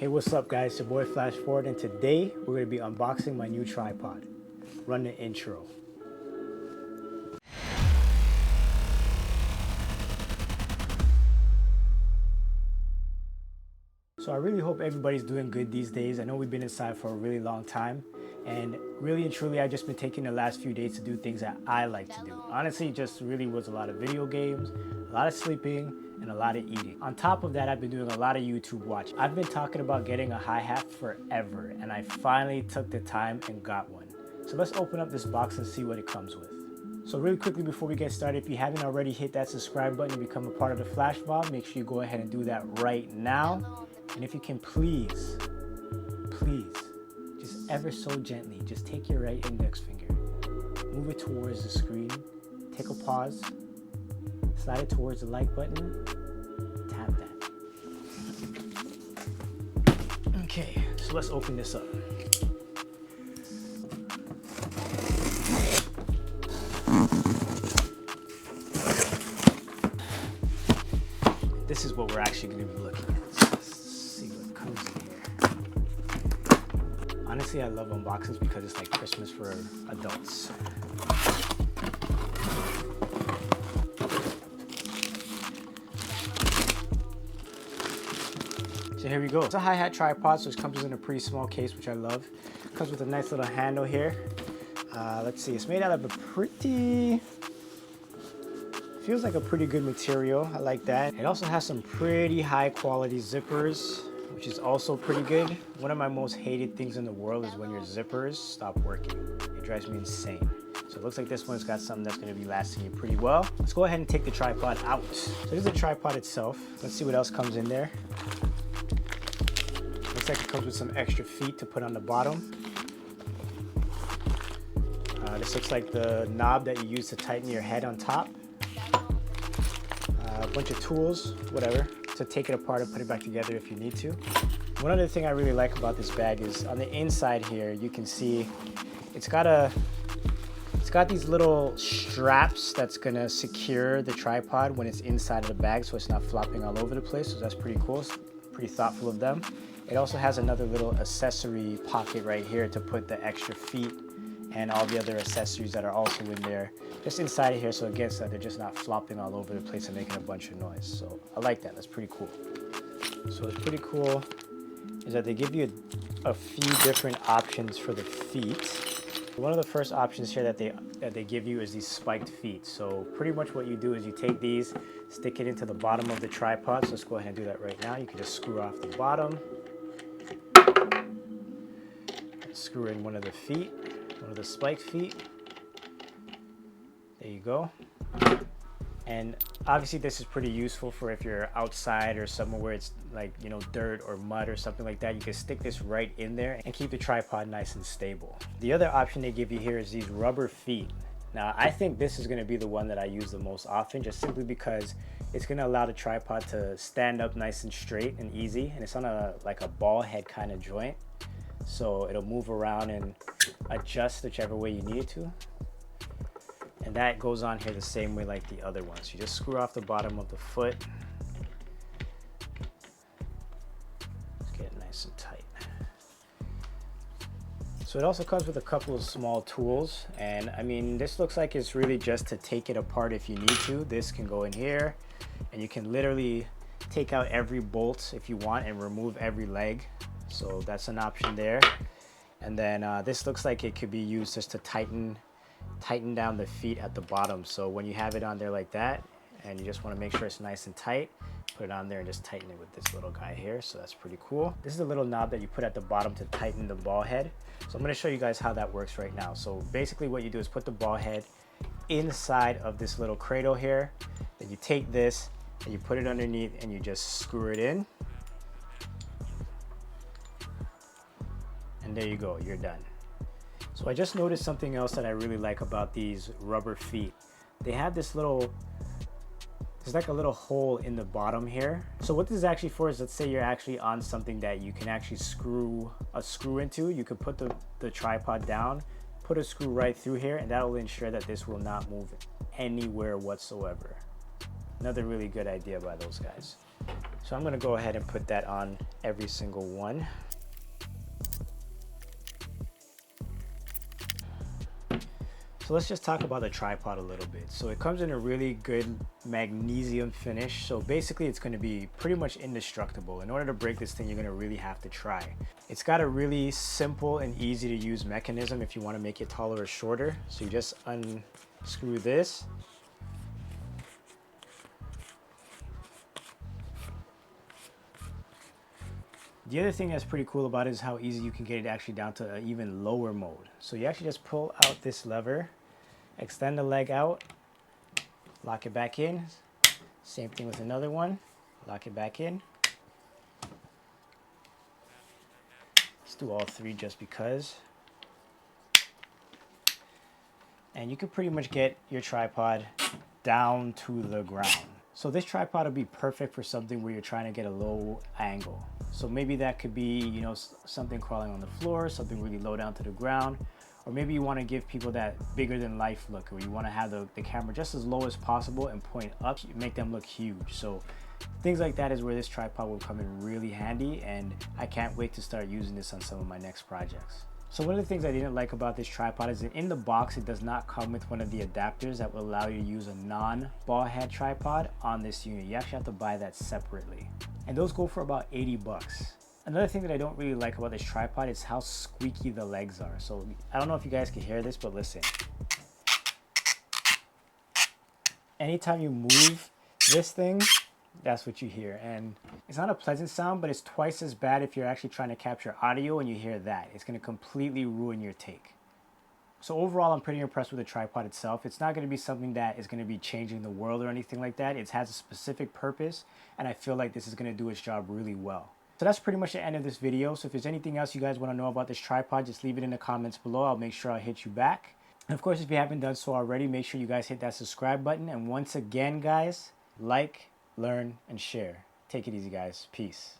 Hey, what's up guys, it's your boy Flash Forward, and today we're going to be unboxing my new tripod. Run the intro. So I really hope everybody's doing good these days. I know we've been inside for a really long time, and really and truly I've just been taking the last few days to do things that I like to do. Honestly, just really was a lot of video games, a lot of sleeping, and a lot of eating. On top of that, I've been doing a lot of YouTube watching. I've been talking about getting a hi-hat forever, and I finally took the time and got one. So let's open up this box and see what it comes with. So really quickly before we get started, if you haven't already hit that subscribe button and become a part of the Flash Mob, make sure you go ahead and do that right now. And if you can please, just ever so gently, just take your right index finger, move it towards the screen, take a pause, slide it towards the like button, tap that. Okay, so let's open this up. This is what we're actually going to be looking at. So let's see what comes in here. Honestly, I love unboxings because it's like Christmas for adults. So here we go. It's a hi-hat tripod, so it comes in a pretty small case, which I love. It comes with a nice little handle here. Let's see, it's made out of a pretty... feels like a pretty good material. I like that. It also has some pretty high quality zippers, which is also pretty good. One of my most hated things in the world is when your zippers stop working. It drives me insane. So it looks like this one's got something that's going to be lasting you pretty well. Let's go ahead and take the tripod out. So this is the tripod itself. Let's see what else comes in there. Looks like it comes with some extra feet to put on the bottom. This looks like the knob that you use to tighten your head on top. A bunch of tools, whatever, to take it apart and put it back together if you need to. One other thing I really like about this bag is on the inside here, you can see it's got these little straps that's gonna secure the tripod when it's inside of the bag so it's not flopping all over the place. So that's pretty cool, it's pretty thoughtful of them. It also has another little accessory pocket right here to put the extra feet and all the other accessories that are also in there just inside of here, so again, so they're just not flopping all over the place and making a bunch of noise. So I like that. That's pretty cool. So what's pretty cool is that they give you a few different options for the feet. One of the first options here that they give you is these spiked feet. So pretty much what you do is you take these, stick it into the bottom of the tripod. So let's go ahead and do that right now. You can just screw off the bottom, screw in one of the feet, one of the spiked feet. There you go. And obviously this is pretty useful for if you're outside or somewhere where it's like, you know, dirt or mud or something like that. You can stick this right in there and keep the tripod nice and stable. The other option they give you here is these rubber feet. Now I think this is going to be the one that I use the most often, just simply because it's going to allow the tripod to stand up nice and straight and easy, and it's on like a ball head kind of joint, so it'll move around and adjust whichever way you need it to. And that goes on here the same way like the other ones. You just screw off the bottom of the foot. Let's get it nice and tight. So it also comes with a couple of small tools. And I mean, this looks like it's really just to take it apart if you need to. This can go in here and you can literally take out every bolt if you want and remove every leg. So that's an option there. And then this looks like it could be used just to tighten down the feet at the bottom. So when you have it on there like that and you just want to make sure it's nice and tight, put it on there and just tighten it with this little guy here. So that's pretty cool. This is a little knob that you put at the bottom to tighten the ball head. So I'm going to show you guys how that works right now. So basically what you do is put the ball head inside of this little cradle here. Then you take this and you put it underneath and you just screw it in. And there you go, you're done. So I just noticed something else that I really like about these rubber feet. They have this little, there's like a little hole in the bottom here. So what this is actually for is, let's say you're actually on something that you can actually screw a screw into. You could put the tripod down, put a screw right through here, and that will ensure that this will not move anywhere whatsoever. Another really good idea by those guys. So I'm gonna go ahead and put that on every single one. So let's just talk about the tripod a little bit. So it comes in a really good magnesium finish. So basically it's gonna be pretty much indestructible. In order to break this thing, you're gonna really have to try. It's got a really simple and easy to use mechanism if you wanna make it taller or shorter. So you just unscrew this. The other thing that's pretty cool about it is how easy you can get it actually down to an even lower mode. So you actually just pull out this lever, extend the leg out, lock it back in. Same thing with another one, lock it back in. Let's do all three just because. And you can pretty much get your tripod down to the ground. So this tripod will be perfect for something where you're trying to get a low angle. So maybe that could be, you know, something crawling on the floor, something really low down to the ground, or maybe you want to give people that bigger than life look, or you want to have the camera just as low as possible and point up, make them look huge. So things like that is where this tripod will come in really handy, and I can't wait to start using this on some of my next projects. So one of the things I didn't like about this tripod is that in the box, it does not come with one of the adapters that will allow you to use a non-ball head tripod on this unit. You actually have to buy that separately. And those go for about 80 bucks. Another thing that I don't really like about this tripod is how squeaky the legs are. So I don't know if you guys can hear this, but listen. Anytime you move this thing, that's what you hear. And it's not a pleasant sound, but it's twice as bad if you're actually trying to capture audio and you hear that. It's going to completely ruin your take. So overall, I'm pretty impressed with the tripod itself. It's not going to be something that is going to be changing the world or anything like that. It has a specific purpose, and I feel like this is going to do its job really well. So that's pretty much the end of this video. So if there's anything else you guys want to know about this tripod, just leave it in the comments below. I'll make sure I'll hit you back. And of course, if you haven't done so already, make sure you guys hit that subscribe button. And once again, guys, like, learn, and share. Take it easy, guys. Peace.